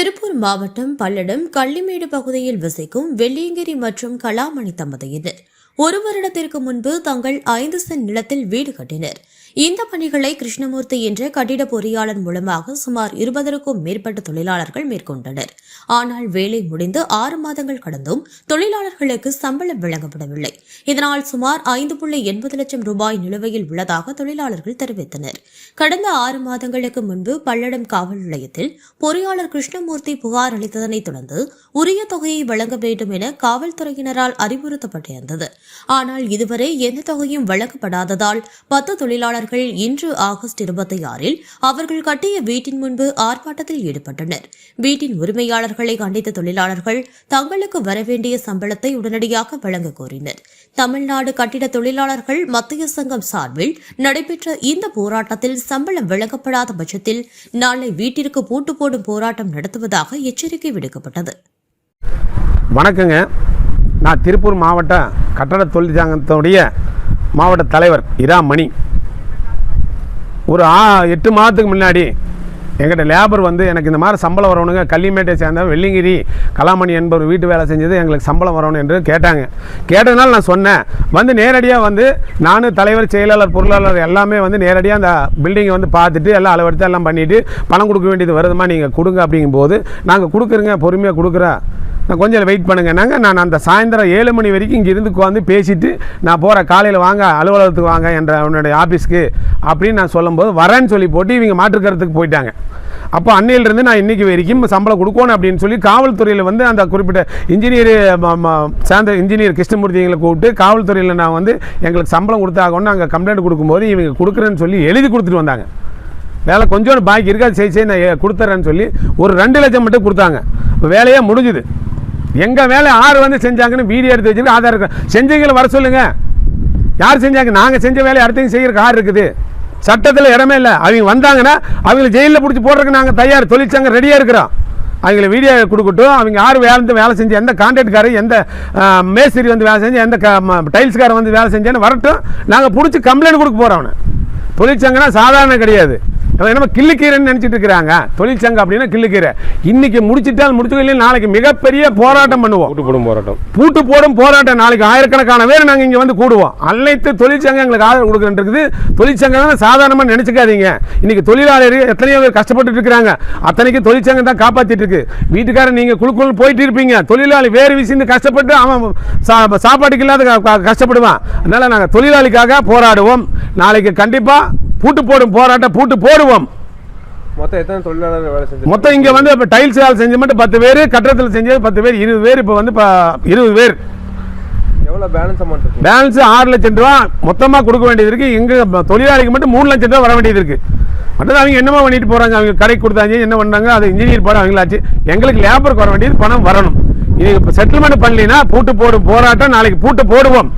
திருப்பூர் மாவட்டம் பல்லடம் கள்ளிமேடு பகுதியில் வசிக்கும் வெள்ளியங்கிரி மற்றும் கலாமணி தம்பதியினர் ஒரு வருடத்திற்கு முன்பு தங்கள் 5 சென்ட் நிலத்தில் வீடு கட்டினர். இந்த பணிகளை கிருஷ்ணமூர்த்தி என்ற கட்டிட பொறியாளர் மூலமாக சுமார் 20க்கும் மேற்பட்ட தொழிலாளர்கள் மேற்கொண்டனர். ஆனால் வேலை முடிந்து 6 மாதங்கள் கடந்தும் தொழிலாளர்களுக்கு சம்பளம் வழங்கப்படவில்லை. இதனால் சுமார் 5.80 லட்சம் ரூபாய் நிலுவையில் உள்ளதாக தொழிலாளர்கள் தெரிவித்தனர். கடந்த 6 மாதங்களுக்கு முன்பு பல்லடம் காவல் நிலையத்தில் பொறியாளர் கிருஷ்ணமூர்த்தி புகார் அளித்ததனைத் தொடர்ந்து உரிய தொகையை வழங்க வேண்டும் என காவல்துறையினரால் அறிவுறுத்தப்பட்டிருந்தது. ஆனால் இதுவரை எந்த தொகையும் வழங்கப்படாததால் 10 தொழிலாளர்கள் இன்று ஆகஸ்ட் 26இல் அவர்கள் கட்டிய வீட்டின் முன்பு ஆர்ப்பாட்டத்தில் ஈடுபட்டனர். வீட்டின் உரிமையாளர்களை கண்டித்த தொழிலாளர்கள் தங்களுக்கு வரவேண்டிய சம்பளத்தை உடனடியாக வழங்க கோரினர். தமிழ்நாடு கட்டிட தொழிலாளர்கள் மத்திய சங்கம் சார்பில் நடைபெற்ற இந்த போராட்டத்தில் சம்பளம் வழங்கப்படாத பட்சத்தில் நாளை வீட்டிற்கு பூட்டு போடும் போராட்டம் நடத்துவதாக எச்சரிக்கை விடுக்கப்பட்டது. வணக்கங்க, நான் திருப்பூர் மாவட்ட கட்டட தொழிற்சங்கத்துடைய மாவட்ட தலைவர் இரா மணி. ஒரு 8 மாதத்துக்கு முன்னாடி எங்கிட்ட லேபர் எனக்கு இந்த மாதிரி சம்பளம் வரணுங்க, கள்ளிமேட்டை சேர்ந்த வெள்ளிங்கிரி கலாமணி என்பவர் வீட்டு வேலை செஞ்சது எங்களுக்கு சம்பளம் வரணும் என்று கேட்டதுனால நான் சொன்னேன். நேரடியாக நான் தலைவர், செயலாளர், பொருளாளர் எல்லாமே நேரடியாக அந்த பில்டிங்கை பார்த்துட்டு எல்லாம் அளவெடுத்து எல்லாம் பண்ணிவிட்டு பணம் கொடுக்க வேண்டியது வருதுமா, நீங்கள் கொடுங்க அப்படிங்கும்போது நாங்கள் கொடுக்குறோங்க, பொறுமையாக கொடுக்குறேன், நான் கொஞ்சம் வெயிட் பண்ணுங்கன்னாங்க. நான் அந்த சாயந்தரம் 7 மணி வரைக்கும் இங்கே இருந்து பேசிவிட்டு நான் போகிறேன், காலையில் வாங்க அலுவலகத்துக்கு வாங்க என்ற உன்னுடைய ஆஃபீஸ்க்கு அப்படின்னு நான் சொல்லும்போது வரேன்னு சொல்லி போட்டு இவங்க மாற்றுக்கறதுக்கு போயிட்டாங்க. அப்போ அன்னையிலிருந்து நான் இன்றைக்கி வரைக்கும் சம்பளம் கொடுக்கணும் அப்படின்னு சொல்லி காவல்துறையில் அந்த குறிப்பிட்ட இன்ஜினியர் கிருஷ்ணமூர்த்திகளை கூப்பிட்டு காவல்துறையில் நான் எங்களுக்கு சம்பளம் கொடுத்தாகணும்னு நாங்கள் கம்ப்ளைண்ட் கொடுக்கும்போது இவங்க கொடுக்குறேன்னு சொல்லி எழுதி கொடுத்துட்டு வந்தாங்க. வேலை கொஞ்சோண்டு பாக்கி இருக்காது, சரி நான் கொடுத்துட்றேன்னு சொல்லி ஒரு 2 லட்சம் மட்டும் கொடுத்தாங்க. இப்போ வேலையே முடிஞ்சுது. எங்கள் வேலை 6 செஞ்சாங்கன்னு வீடியோ எடுத்து வச்சுருக்கு, ஆதார் செஞ்சவங்களை வர சொல்லுங்கள். யார் செஞ்சாங்க? நாங்கள் செஞ்ச வேலையை அடுத்தவங்க செய்கிறக்கு ஆறு இருக்குது. சட்டத்தில் இடமே இல்லை. அவங்க வந்தாங்கன்னா அவங்களை ஜெயிலில் பிடிச்சி போடுறதுக்கு நாங்கள் தயார், தொழிற்சங்கம் ரெடியாக இருக்கிறோம். அவங்களை வீடியோ கொடுக்கட்டும். அவங்க யார் வேலை செஞ்சு, எந்த கான்ட்ராக்ட்காரர், எந்த மேஸ்திரி வேலை செஞ்சு, எந்த டைல்ஸ்காரர் வேலை செஞ்சேன்னு வரட்டும். நாங்கள் பிடிச்சி கம்ப்ளைண்ட் கொடுக்க போகிறோம். அவனை தொழிற்சங்கம்னா சாதாரண கிடையாது. நம்ம கிள்ளுக்கீரைன்னு நினச்சிட்டு இருக்கிறாங்க. தொழிற்சங்கம் அப்படின்னா கிள்ளுக்கீரை. இன்னைக்கு முடிச்சுட்டால் முடிச்சுக்கல, நாளைக்கு மிகப்பெரிய போராட்டம் பண்ணுவோம். பூட்டு போடும் போராட்டம். நாளைக்கு ஆயிரக்கணக்கான பேர் நாங்கள் இங்கே கூடுவோம். அனைத்து தொழிற்சங்கம் எங்களுக்கு ஆதரவு கொடுக்குறது. தொழிற்சங்கம் தான் சாதாரணமாக நினச்சிக்காதீங்க. இன்னைக்கு தொழிலாளர் எத்தனையோ பேர் கஷ்டப்பட்டு இருக்கிறாங்க. அத்தனைக்கு தொழிற்சங்கம் தான் காப்பாற்றிட்டு இருக்கு. வீட்டுக்காரர் நீங்கள் குழுக்குள் போயிட்டு இருப்பீங்க, தொழிலாளி வேறு விஷயம் கஷ்டப்பட்டு அவன் சாப்பாட்டுக்கு இல்லாத கஷ்டப்படுவான். அதனால நாங்கள் தொழிலாளிக்காக போராடுவோம். நாளைக்கு கண்டிப்பாக பூட்டு போடும் போராட்டம் பூட்டு போடுவோம். மொத்தம் எத்தனை தொழிலாளர்கள் வேலை செஞ்சு? மொத்தம் இங்கே இப்போ டைல்ஸ் வேலை செஞ்சு மட்டும் 10 பேர், கட்டடத்தில் செஞ்சது 10 பேர், 20 பேர். இப்போ 20 பேர். எவ்வளோ பேலன்ஸ் அமௌண்ட்? பேலன்ஸ் 6 லட்சம் ரூபா மொத்தமாக கொடுக்க வேண்டியது இருக்குது. எங்கள் தொழிலாளிக்கு மட்டும் 3 லட்சம் ரூபா வர வேண்டியது இருக்குது. மற்றது அவங்க என்னமா பண்ணிட்டு போகிறாங்க, அவங்க கடைக்கு கொடுத்தாங்க, என்ன பண்ணாங்க, அது இன்ஜினியர் போட அவங்களாச்சு. எங்களுக்கு லேபருக்கு வர வேண்டியது பணம் வரணும். இது இப்போ செட்டில்மெண்ட் பண்ணலினா பூட்டு போடும் போராட்டம் நாளைக்கு பூட்டு போடுவோம்.